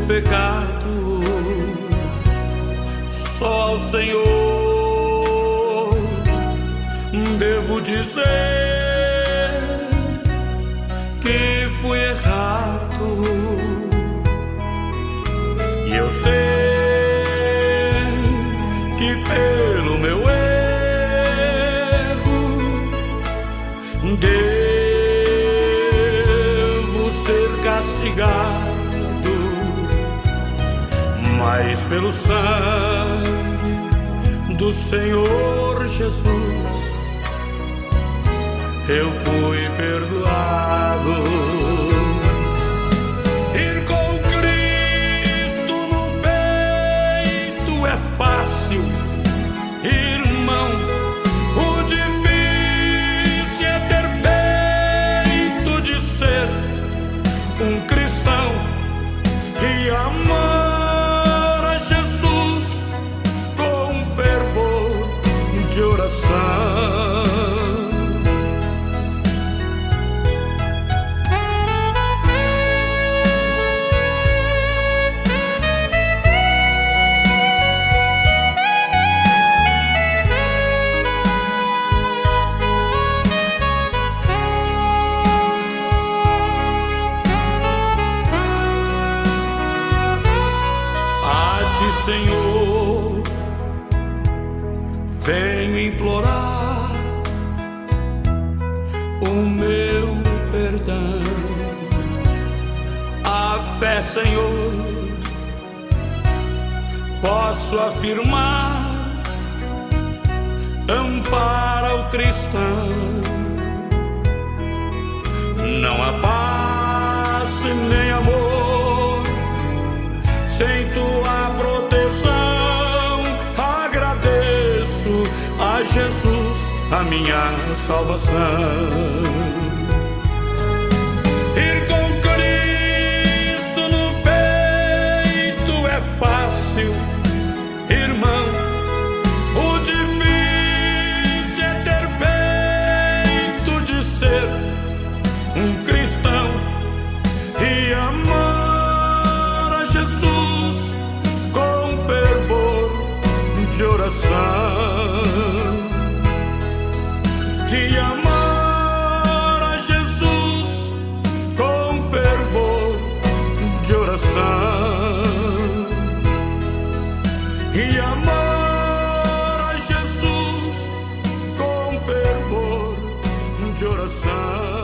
pecado, só ao Senhor devo dizer que fui errado. E eu sei que pelo meu erro devo ser castigado, mas pelo sangue do Senhor Jesus eu fui perdoado. Ir com Cristo no peito é fácil, irmão. O difícil é ter peito de ser um cristão e amar a Jesus com fervor de oração. Senhor, venho implorar o meu perdão. A fé, Senhor, posso afirmar, ampara o cristão. Não há paz nem amor sem tua proteção. Agradeço a Jesus a minha salvação. Ir com Cristo no peito é fácil, irmão. O difícil é ter peito de ser um cristão e amar a Jesus com fervor de oração. E amar a Jesus com fervor de oração. E amar a Jesus com fervor de oração.